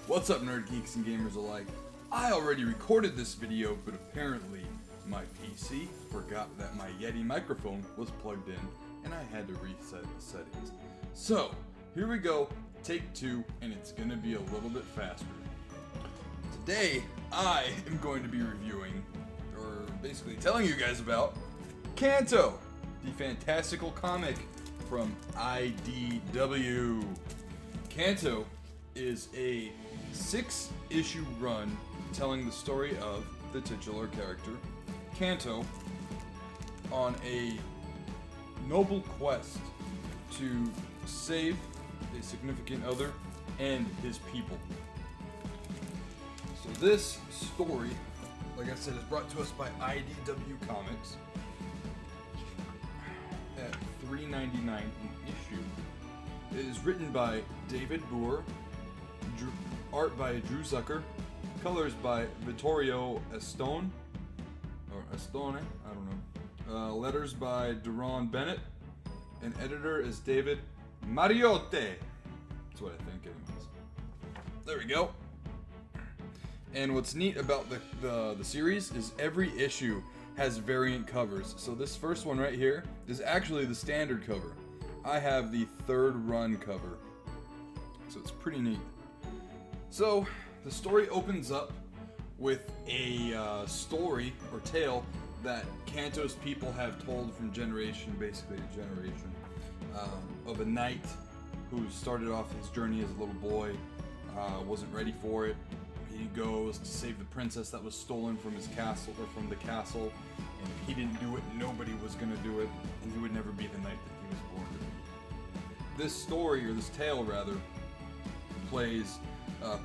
What's up, nerd geeks and gamers alike? I already recorded this video, but apparently my PC forgot that my Yeti microphone was plugged in and I had to reset the settings. So, here we go, take two, and it's gonna be a little bit faster. Today, I am going to be reviewing, or basically telling you guys about, Canto, the fantastical comic from IDW. Canto is a 6-issue run telling the story of the titular character, Canto, on a noble quest to save a significant other and his people. So this story, like I said, is brought to us by IDW Comics at $3.99 an issue. It is written by David Boer, art by Drew Zucker, colors by Vittorio Estone, or Estone, I don't know. Letters by Deron Bennett, and editor is David Mariotte. That's what I think, anyways. There we go. And what's neat about the series is every issue has variant covers. So this first one right here is actually the standard cover. I have the third run cover, so it's pretty neat. So the story opens up with a story or tale that Canto's people have told from generation, basically to generation, of a knight who started off his journey as a little boy, wasn't ready for it. He goes to save the princess that was stolen from his castle, or from the castle, and if he didn't do it, nobody was gonna do it, and he would never be the knight that he was born to be. This story, or this tale rather, plays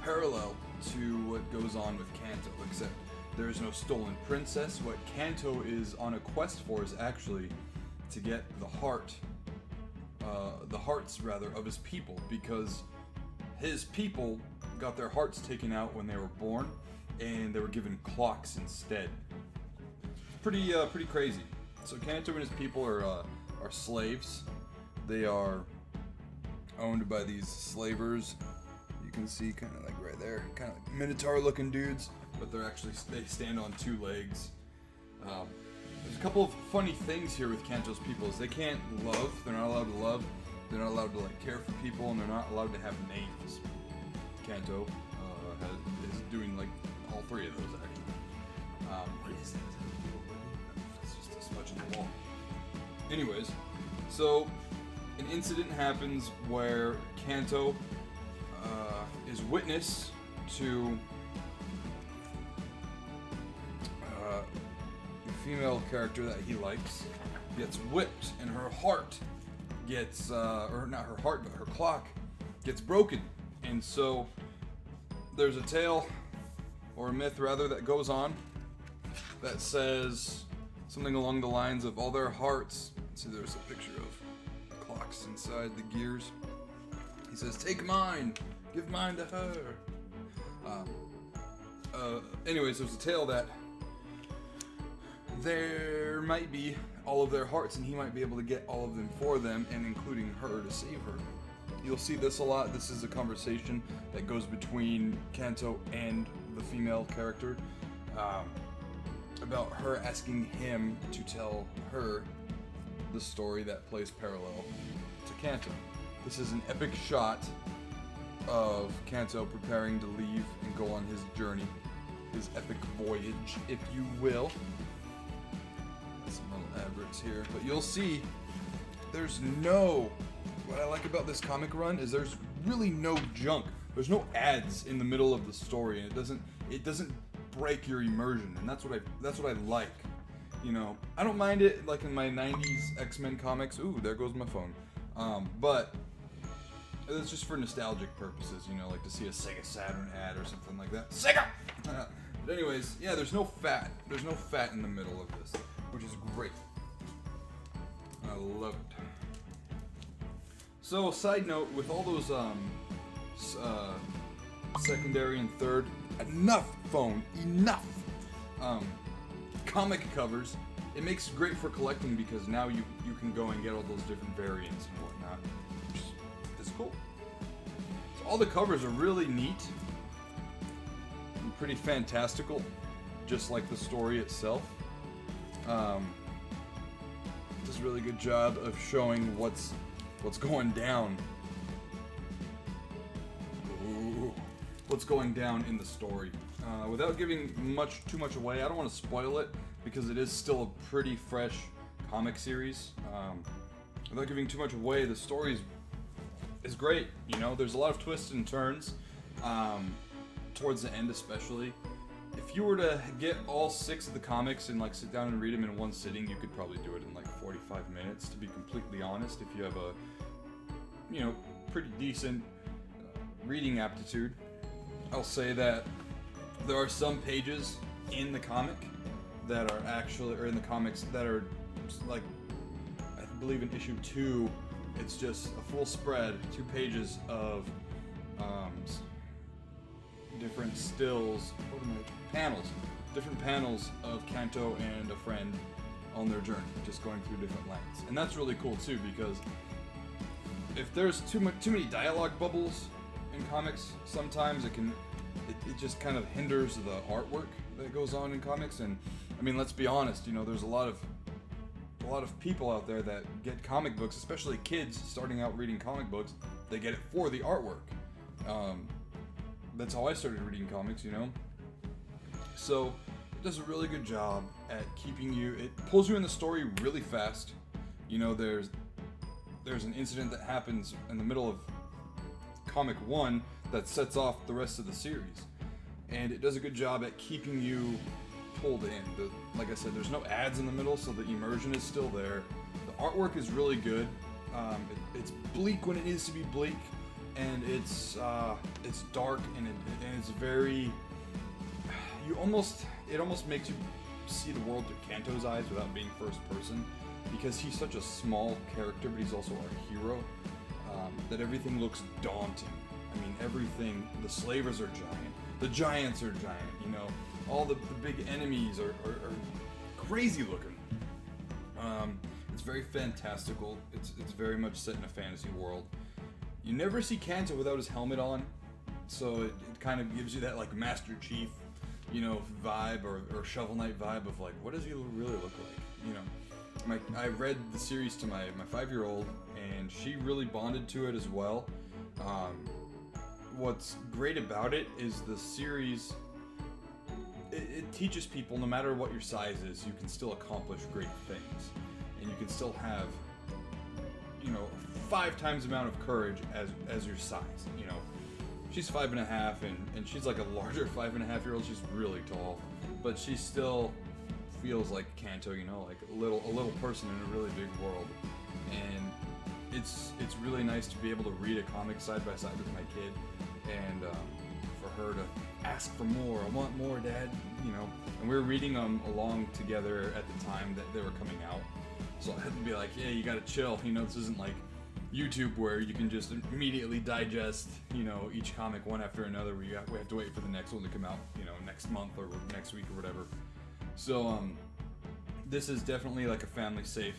parallel to what goes on with Canto, except there is no stolen princess. What Canto is on a quest for is actually to get the hearts rather of his people, because his people got their hearts taken out when they were born, and they were given clocks instead. Pretty crazy. So Canto and his people are slaves. They are owned by these slavers. You can see kind of like right there, kind of like Minotaur-looking dudes, but they stand on two legs. There's a couple of funny things here with Canto's people. Is they can't love. They're not allowed to love. They're not allowed to like care for people, and they're not allowed to have names. Canto is doing like all three of those actually. What is that? It's just a smudge in the wall. Anyways, so an incident happens where Canto is witness to a female character that he likes gets whipped, and her heart gets, or not her heart, but her clock gets broken. And so there's a tale, or a myth rather, that goes on that says something along the lines of all their hearts. See, there's a picture of clocks inside the gears. He says, "Take mine, give mine to her." Anyways, there's a tale that there might be all of their hearts, and he might be able to get all of them for them, and including her, to save her. You'll see this a lot. This is a conversation that goes between Canto and the female character, about her asking him to tell her the story that plays parallel to Canto. This is an epic shot of Canto preparing to leave and go on his journey, his epic voyage, if you will. Some little adverts here, but you'll see what I like about this comic run is there's really no junk. There's no ads in the middle of the story, and it doesn't break your immersion, and that's what I like. You know, I don't mind it like in my 90s X-Men comics. Ooh, there goes my phone. But it's just for nostalgic purposes, you know, like to see a Sega Saturn ad or something like that. Sega! But anyways, yeah, there's no fat. There's no fat in the middle of this, which is great. I love it. So, side note, with all those secondary and third, enough comic covers, it makes it great for collecting, because now you can go and get all those different variants and whatnot, which is cool. So all the covers are really neat. pretty fantastical, just like the story itself. Does a really good job of showing what's going down. Ooh, what's going down in the story. Without giving too much away, I don't want to spoil it because it is still a pretty fresh comic series. Without giving too much away, the story is great. You know, there's a lot of twists and turns towards the end, especially. If you were to get all 6 of the comics and like sit down and read them in one sitting, you could probably do it in like 45 minutes. To be completely honest, if you have a pretty decent reading aptitude. I'll say that there are some pages in the comic that are actually, or in the comics that are like, I believe in issue 2, it's just a full spread, 2 pages of different stills, different panels of Canto and a friend on their journey, just going through different lands. And that's really cool too, because if there's too many dialogue bubbles in comics, sometimes it just kind of hinders the artwork that goes on in comics. And I mean, let's be honest, you know, there's a lot of people out there that get comic books, especially kids starting out reading comic books. They get it for the artwork. That's how I started reading comics, you know. So it does a really good job at keeping you. It pulls you in the story really fast. You know, there's an incident that happens in the middle of comic 1 that sets off the rest of the series, and it does a good job at keeping you pulled in. Like I said, there's no ads in the middle, so the immersion is still there. The artwork is really good. It's bleak when it needs to be bleak, and it's dark, and it's very. It almost makes you see the world through Canto's eyes without being first person, because he's such a small character, but he's also our hero. That everything looks daunting. I mean, everything. The slavers are giant. The giants are giant. You know, all the big enemies are crazy looking. It's very fantastical. It's very much set in a fantasy world. You never see Canto without his helmet on, so it kind of gives you that like Master Chief, you know, vibe or Shovel Knight vibe of like, what does he really look like? You know, I read the series to my 5-year-old, and she really bonded to it as well. What's great about it is the series, it teaches people, no matter what your size is, you can still accomplish great things, and you can still have, you know, 5 times the amount of courage as your size. You know, she's 5.5, and she's like a larger 5.5-year-old. She's really tall, but she still feels like Canto, you know, like a little person in a really big world. And it's really nice to be able to read a comic side by side with my kid, and for her to ask for more. I want more, Dad, you know. And we were reading them along together at the time that they were coming out, so I had to be like, yeah, you gotta chill, you know. This isn't like YouTube where you can just immediately digest, you know, each comic one after another. We have to wait for the next one to come out, you know, next month or next week or whatever. So this is definitely like a family safe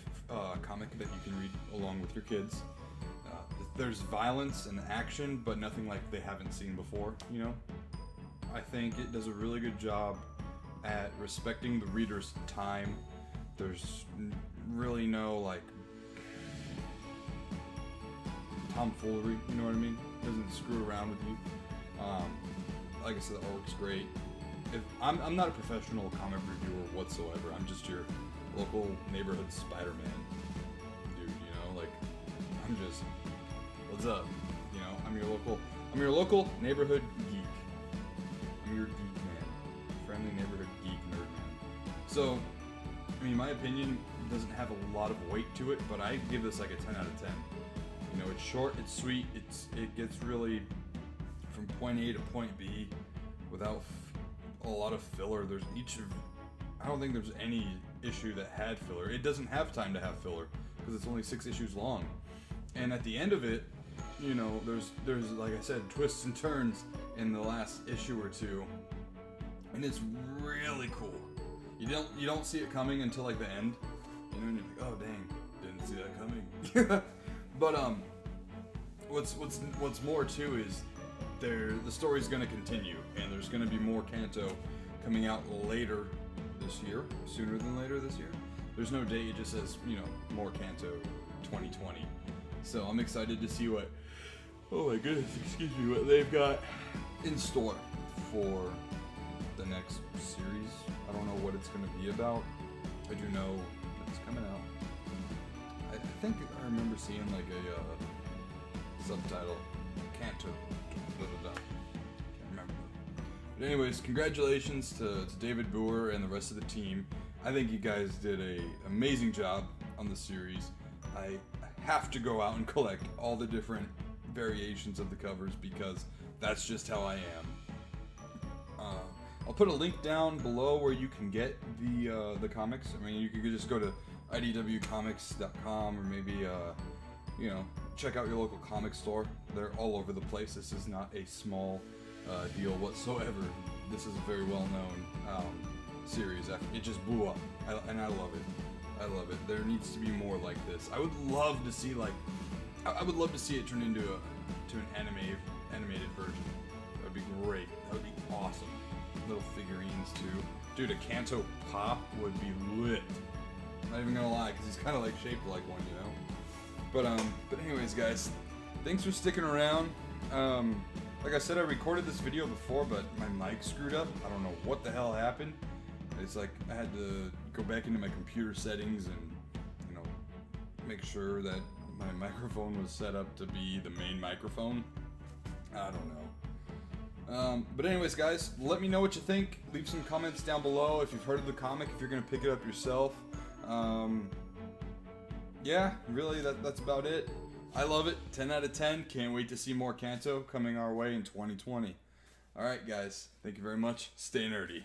comic that you can read along with your kids. There's violence and action, but nothing like they haven't seen before, you know. I think it does a really good job at respecting the reader's time. There's really no like tomfoolery, you know what I mean? It doesn't screw around with you. Like I said, the artwork's great. I'm not a professional comic reviewer whatsoever. I'm just your local neighborhood Spider-Man dude, you know, like I'm just, what's up? You know, I'm your local neighborhood geek. I'm your geek man. Friendly neighborhood geek nerd man. So, I mean, my opinion doesn't have a lot of weight to it, but I give this like a 10 out of 10. You know, it's short, it's sweet, it gets really from point A to point B without a lot of filler. I don't think there's any issue that had filler. It doesn't have time to have filler because it's only 6 issues long. And at the end of it, you know, there's like I said, twists and turns in the last issue or 2, and it's really cool. You don't see it coming until like the end, you know, and you're like, oh dang, didn't see that coming. But what's more too is the story's going to continue, and there's going to be more Canto coming out later this year, sooner than later this year. There's no date, it just says, you know, more Canto 2020. So I'm excited to see what, oh my goodness, excuse me, what they've got in store for the next series. I don't know what it's going to be about. I do know it's coming out. I think I remember seeing like a subtitle, Canto. Can't remember. But anyways, congratulations to David Boer and the rest of the team. I think you guys did an amazing job on the series. I have to go out and collect all the different variations of the covers because that's just how I am. I'll put a link down below where you can get the comics. I mean, you could just go to idwcomics.com or maybe you know, check out your local comic store. They're all over the place. This is not a small deal whatsoever. This is a very well-known series. It just blew up, and I love it. I love it. There needs to be more like this. I would love to see I would love to see it turn into an animated version. That would be great. That would be awesome. Little figurines too. Dude, a Canto pop would be lit. Not even gonna lie, because he's kind of like shaped like one, you know. But anyways, guys, thanks for sticking around. Like I said, I recorded this video before, but my mic screwed up. I don't know what the hell happened. It's like I had to go back into my computer settings and, you know, make sure that my microphone was set up to be the main microphone. I don't know. But anyways, guys, let me know what you think. Leave some comments down below if you've heard of the comic, if you're gonna pick it up yourself. Yeah, really, that's about it. I love it. 10 out of 10. Can't wait to see more Canto coming our way in 2020. Alright, guys. Thank you very much. Stay nerdy.